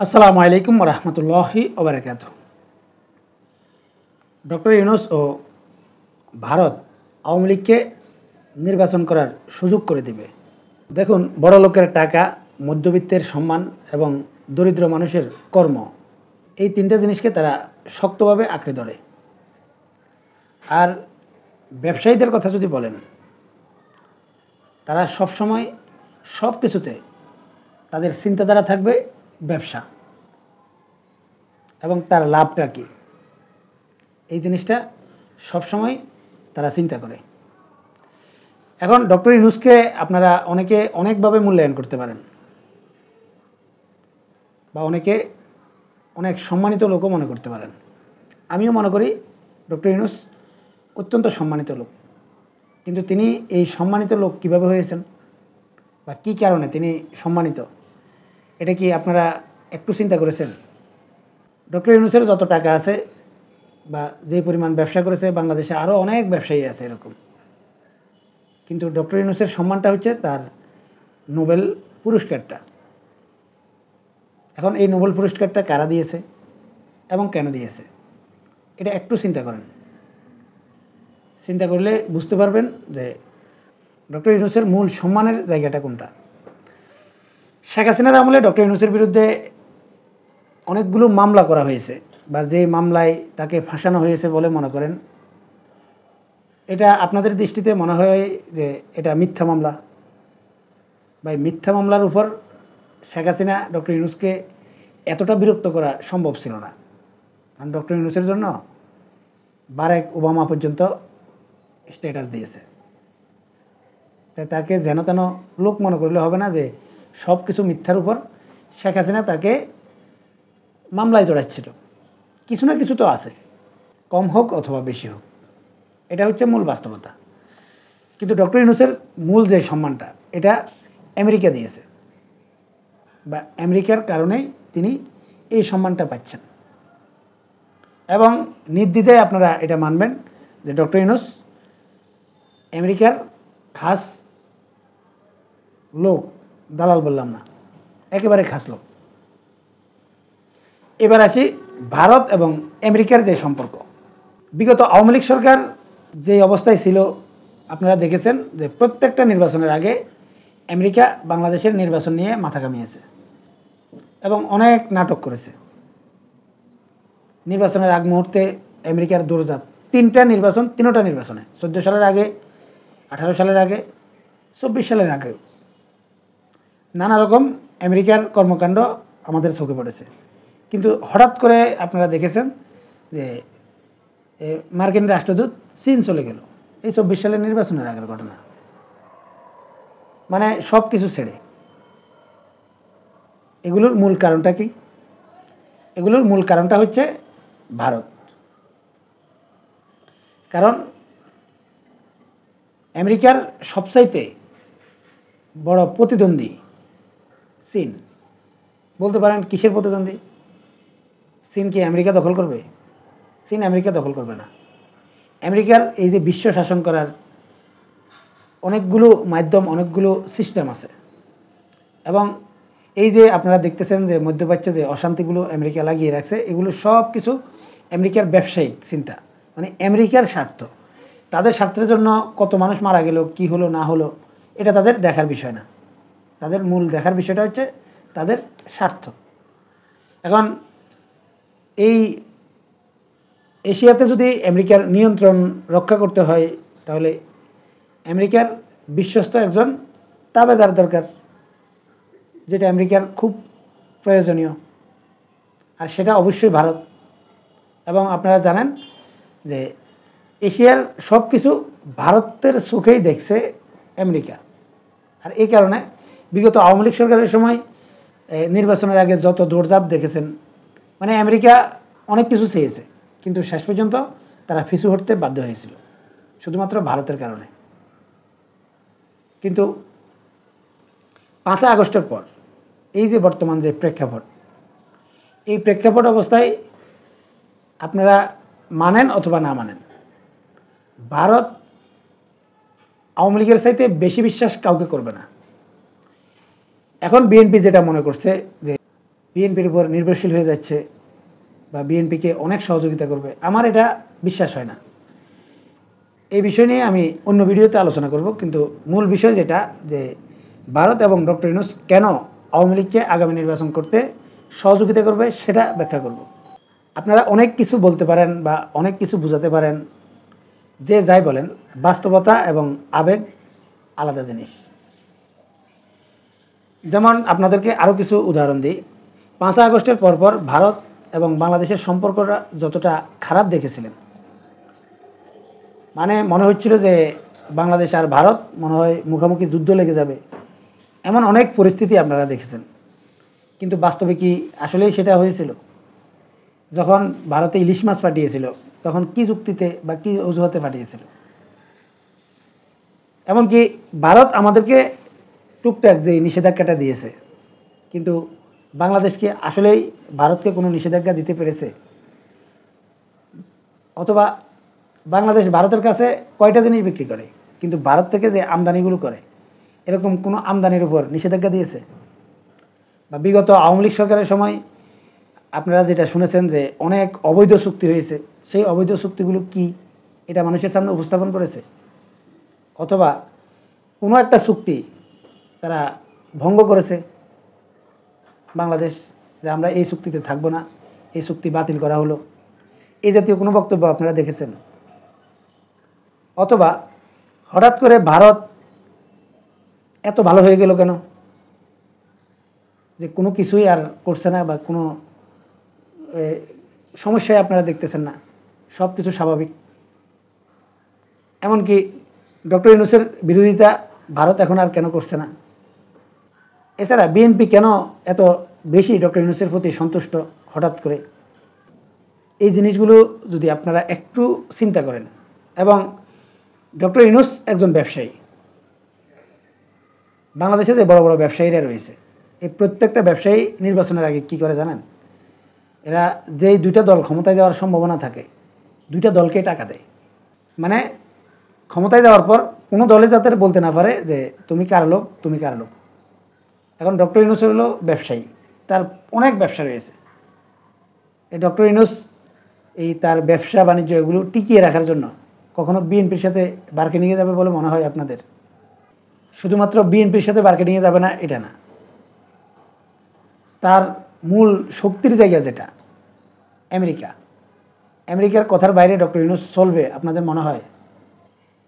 আসসালামু আলাইকুম রহমতুল্লাহি ওবারাকাতুহু। ডক্টর ইউনূস ও ভারত আওয়ামী লীগকে নির্বাচন করার সুযোগ করে দিবে। দেখুন, বড় লোকের টাকা, মধ্যবিত্তের সম্মান এবং দরিদ্র মানুষের কর্ম, এই তিনটা জিনিসকে তারা শক্তভাবে আঁকড়ে ধরে। আর ব্যবসায়ীদের কথা যদি বলেন, তারা সবসময় সব কিছুতে তাদের চিন্তাধারা থাকবে ব্যবসা এবং তার লাভটা কী, এই জিনিসটা সবসময় তারা চিন্তা করে। এখন ডক্টর ইউনূসকে আপনারা অনেকে অনেকভাবে মূল্যায়ন করতে পারেন, বা অনেকে অনেক সম্মানিত লোকও মনে করতে পারেন। আমিও মনে করি ডক্টর ইউনূস অত্যন্ত সম্মানিত লোক। কিন্তু তিনি এই সম্মানিত লোক কিভাবে হয়েছেন বা কী কারণে তিনি সম্মানিত, এটা কি আপনারা একটু চিন্তা করেছেন? ডক্টর ইউনূসের যত টাকা আছে বা যে পরিমাণ ব্যবসা করেছে, বাংলাদেশে আরও অনেক ব্যবসায়ী আছে এরকম, কিন্তু ডক্টর ইউনূসের সম্মানটা হচ্ছে তার নোবেল পুরস্কারটা। এখন এই নোবেল পুরস্কারটা কারা দিয়েছে এবং কেন দিয়েছে, এটা একটু চিন্তা করেন। চিন্তা করলে বুঝতে পারবেন যে ডক্টর ইউনূসের মূল সম্মানের জায়গাটা কোনটা। শেখ হাসিনার আমলে ডক্টর ইউনূসের বিরুদ্ধে অনেকগুলো মামলা করা হয়েছে, বা যে মামলায় তাকে ফাঁসানো হয়েছে বলে মনে করেন, এটা আপনাদের দৃষ্টিতে মনে হয় যে এটা মিথ্যা মামলা। বা মিথ্যা মামলার উপর শেখ হাসিনা ডক্টর ইউনূসকে এতটা বিরক্ত করা সম্ভব ছিল না, কারণ ডক্টর ইউনূসের জন্য বারাক ওবামা পর্যন্ত স্ট্যাটাস দিয়েছে। তাই তাকে যেন তেন লোক মনে করলে হবে না যে সব কিছু মিথ্যার উপর শেখ হাসিনা তাকে মামলায় জড়াচ্ছিল। কিছু না কিছু তো আছে, কম হোক অথবা বেশি হোক, এটা হচ্ছে মূল বাস্তবতা। কিন্তু ডক্টর ইউনূসের মূল যে সম্মানটা, এটা আমেরিকা দিয়েছে, বা আমেরিকার কারণেই তিনি এই সম্মানটা পাচ্ছেন। এবং নির্দ্বিধায় আপনারা এটা মানবেন যে ডক্টর ইউনূস আমেরিকার খাস লোক, দালাল বললাম না, একেবারে খাস লোক। এবার আসি ভারত এবং আমেরিকার যে সম্পর্ক। বিগত আওয়ামী লীগ সরকার যে অবস্থায় ছিল, আপনারা দেখেছেন যে প্রত্যেকটা নির্বাচনের আগে আমেরিকা বাংলাদেশের নির্বাচন নিয়ে মাথা ঘামিয়েছে এবং অনেক নাটক করেছে। নির্বাচনের আগ মুহূর্তে আমেরিকার দৌড়ঝাঁপ, তিনটা নির্বাচনে 14 সালের আগে, 18 সালের আগে, 24 সালের আগেও নানা রকম আমেরিকার কর্মকাণ্ড আমাদের চোখে পড়েছে। কিন্তু হঠাৎ করে আপনারা দেখেছেন যে মার্কিন রাষ্ট্রদূত চীন চলে গেল, এই 24 সালের নির্বাচনের আগের ঘটনা। মানে সব কিছু ছেড়ে। এগুলোর মূল কারণটা কি? এগুলোর মূল কারণটা হচ্ছে ভারত। কারণ আমেরিকার সবচাইতে বড় প্রতিদ্বন্দ্বী চীন। বলতে পারেন কিসের প্রতিদ্বন্দ্বী? চীন কি আমেরিকা দখল করবে? চীন আমেরিকা দখল করবে না। আমেরিকার এই যে বিশ্ব শাসন করার অনেকগুলো মাধ্যম, অনেকগুলো সিস্টেম আছে, এবং এই যে আপনারা দেখতেছেন যে মধ্যপ্রাচ্যে যে অশান্তিগুলো আমেরিকা লাগিয়ে রাখছে, এগুলো সব কিছু আমেরিকার ব্যবসায়িক চিন্তা, মানে আমেরিকার স্বার্থ। তাদের স্বার্থের জন্য কত মানুষ মারা গেল, কি হলো না হলো, এটা তাদের দেখার বিষয় না। তাদের মূল দেখার বিষয়টা হচ্ছে তাদের স্বার্থ। এখন এই এশিয়াতে যদি আমেরিকার নিয়ন্ত্রণ রক্ষা করতে হয়, তাহলে আমেরিকার বিশ্বস্ত একজন তাবেদার দরকার, যেটা আমেরিকার খুব প্রয়োজনীয়। আর সেটা অবশ্যই ভারত। এবং আপনারা জানেন যে এশিয়ার সব কিছু ভারতের চোখেই দেখছে আমেরিকা। আর এই কারণে বিগত আওয়ামী লীগ সরকারের সময় নির্বাচনের আগে যত দৌড়ঝাঁপ দেখেছেন, মানে আমেরিকা অনেক কিছু চেয়েছে, কিন্তু শেষ পর্যন্ত তারা পিছু হটতে বাধ্য হয়েছিল শুধুমাত্র ভারতের কারণে। কিন্তু 5 আগস্টের পর এই যে বর্তমান যে প্রেক্ষাপট, এই প্রেক্ষাপট অবস্থায় আপনারা মানেন অথবা না মানেন, ভারত আওয়ামী লীগের চাইতে বেশি বিশ্বাস কাউকে করবে না। এখন বিএনপি যেটা মনে করছে যে বিএনপির উপর নির্ভরশীল হয়ে যাচ্ছে বা বিএনপিকে অনেক সহযোগিতা করবে, আমার এটা বিশ্বাস হয় না। এই বিষয় নিয়ে আমি অন্য ভিডিওতে আলোচনা করব, কিন্তু মূল বিষয় যেটা, যে ভারত এবং ডক্টর ইউনূস কেন আওয়ামী লীগকে আগামী নির্বাচন করতে সহযোগিতা করবে সেটা ব্যাখ্যা করব। আপনারা অনেক কিছু বলতে পারেন বা অনেক কিছু বোঝাতে পারেন, যে যাই বলেন, বাস্তবতা এবং আবেগ আলাদা জিনিস। যেমন আপনাদেরকে আরও কিছু উদাহরণ দিই। 5 আগস্টের পরপর ভারত এবং বাংলাদেশের সম্পর্কটা যতটা খারাপ দেখেছিলেন, মানে মনে হচ্ছিল যে বাংলাদেশ আর ভারত মনে হয় মুখোমুখি যুদ্ধ লেগে যাবে, এমন অনেক পরিস্থিতি আপনারা দেখেছেন। কিন্তু বাস্তবে কি আসলেই সেটা হয়েছিল? যখন ভারতে ইলিশ মাছ পাঠিয়েছিল, তখন কি যুক্তিতে বা কি অজুহাতে পাঠিয়েছিল? এমনকি ভারত আমাদেরকে টুকটাক যে নিষেধাজ্ঞাটা দিয়েছে, কিন্তু বাংলাদেশ কি আসলেই ভারতকে কোনো নিষেধাজ্ঞা দিতে পেরেছে? অথবা বাংলাদেশ ভারতের কাছে কয়টা জিনিস বিক্রি করে, কিন্তু ভারত থেকে যে আমদানিগুলো করে, এরকম কোনো আমদানির উপর নিষেধাজ্ঞা দিয়েছে? বা বিগত আওয়ামী লীগ সরকারের সময় আপনারা যেটা শুনেছেন যে অনেক অবৈধ চুক্তি হয়েছে, সেই অবৈধ চুক্তিগুলো কি এটা মানুষের সামনে উপস্থাপন করেছে? অথবা কোনো একটা চুক্তি তারা ভঙ্গ করেছে বাংলাদেশ, যে আমরা এই চুক্তিতে থাকবো না, এই চুক্তি বাতিল করা হলো, এই জাতীয় কোনো বক্তব্য আপনারা দেখেছেন? অথবা হঠাৎ করে ভারত এত ভালো হয়ে গেল কেন, যে কোনো কিছুই আর করছে না বা কোনো সমস্যায় আপনারা দেখতেছেন না, সব কিছু স্বাভাবিক? এমনকি ডক্টর ইউনূসের বিরোধিতা ভারত এখন আর কেন করছে না? এছাড়া বিএনপি কেন এত বেশি ডক্টর ইউনূসের প্রতি সন্তুষ্ট হঠাৎ করে? এই জিনিসগুলো যদি আপনারা একটু চিন্তা করেন, এবং ডক্টর ইউনূস একজন ব্যবসায়ী, বাংলাদেশে যে বড় বড় ব্যবসায়ীরা রয়েছে, এই প্রত্যেকটা ব্যবসায়ী নির্বাচনের আগে কি করে জানেন? এরা যেই দুইটা দল ক্ষমতায় যাওয়ার সম্ভাবনা থাকে, দুইটা দলকে টাকা দেয়। মানে ক্ষমতায় যাওয়ার পর কোনো দলে যাতে বলতে না পারে যে তুমি কার লোক, তুমি কার লোক। এখন ডক্টর ইউনূস হলো ব্যবসায়ী, তার অনেক ব্যবসা রয়েছে। এই ডক্টর ইউনূস এই তার ব্যবসা বাণিজ্য এগুলো টিকিয়ে রাখার জন্য কখনো বিএনপির সাথে বার্গেনিংয়ে যাবে বলে মনে হয় আপনাদের? শুধুমাত্র বিএনপির সাথে বার্গেনিংয়ে যাবে না এটা না, তার মূল শক্তির জায়গা যেটা আমেরিকার কথার বাইরে ডক্টর ইউনূস চলবে আপনাদের মনে হয়?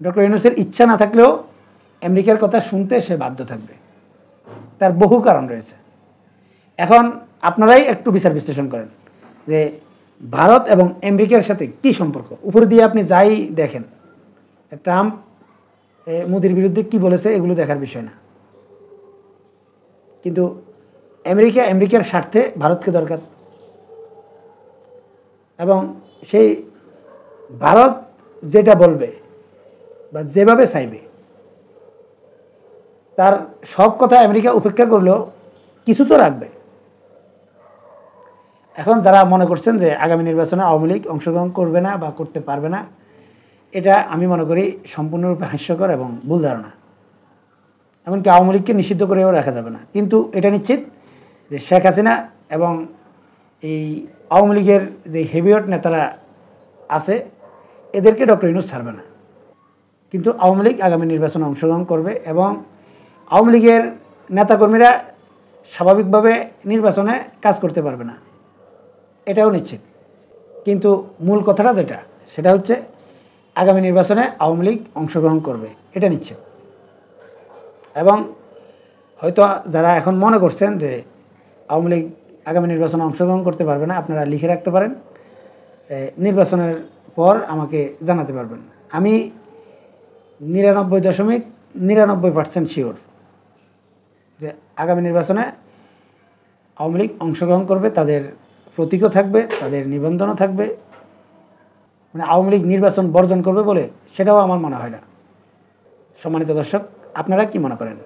ডক্টর ইউনূসের ইচ্ছা না থাকলেও আমেরিকার কথা শুনতে সে বাধ্য থাকবে, তার বহু কারণ রয়েছে। এখন আপনারাই একটু বিচার বিশ্লেষণ করেন যে ভারত এবং আমেরিকার সাথে কি সম্পর্ক। উপরে দিয়ে আপনি যাই দেখেন, ট্রাম্প মোদির বিরুদ্ধে কি বলেছে এগুলো দেখার বিষয় না, কিন্তু আমেরিকার স্বার্থে ভারতকে দরকার। এবং সেই ভারত যেটা বলবে বা যেভাবে চাইবে, তার সব কথা আমেরিকা উপেক্ষা করলেও কিছু তো রাখবে। এখন যারা মনে করছেন যে আগামী নির্বাচনে আওয়ামী লীগ অংশগ্রহণ করবে না বা করতে পারবে না, এটা আমি মনে করি সম্পূর্ণরূপে হাস্যকর এবং ভুল ধারণা। এমনকি আওয়ামী লীগকে নিষিদ্ধ করেও রাখা যাবে না, কিন্তু এটা নিশ্চিত যে শেখ হাসিনা এবং এই আওয়ামী লীগের যে হেভিওয়েট নেতারা আছে, এদেরকে ডক্টর ইউনূস ছাড়বে না। কিন্তু আওয়ামী লীগ আগামী নির্বাচনে অংশগ্রহণ করবে এবং আওয়ামী লীগের নেতাকর্মীরা স্বাভাবিকভাবে নির্বাচনে কাজ করতে পারবে না, এটাও নিশ্চিত। কিন্তু মূল কথাটা যেটা, সেটা হচ্ছে আগামী নির্বাচনে আওয়ামী লীগ অংশগ্রহণ করবে, এটা নিশ্চিত। এবং হয়তো যারা এখন মনে করছেন যে আওয়ামী লীগ আগামী নির্বাচনে অংশগ্রহণ করতে পারবে না, আপনারা লিখে রাখতে পারেন, নির্বাচনের পর আমাকে জানাতে পারবেন। আমি 99.99% শিওর যে আগামী নির্বাচনে আওয়ামী লীগ অংশগ্রহণ করবে, তাদের প্রতীকও থাকবে, তাদের নিবন্ধনও থাকবে। মানে আওয়ামী লীগ নির্বাচন বর্জন করবে বলে সেটাও আমার মনে হয় না। সম্মানিত দর্শক, আপনারা কি মনে করেন?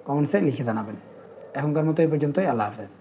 কমেন্টসে লিখে জানাবেন। এখনকার মতো এই পর্যন্তই। আল্লাহ হাফেজ।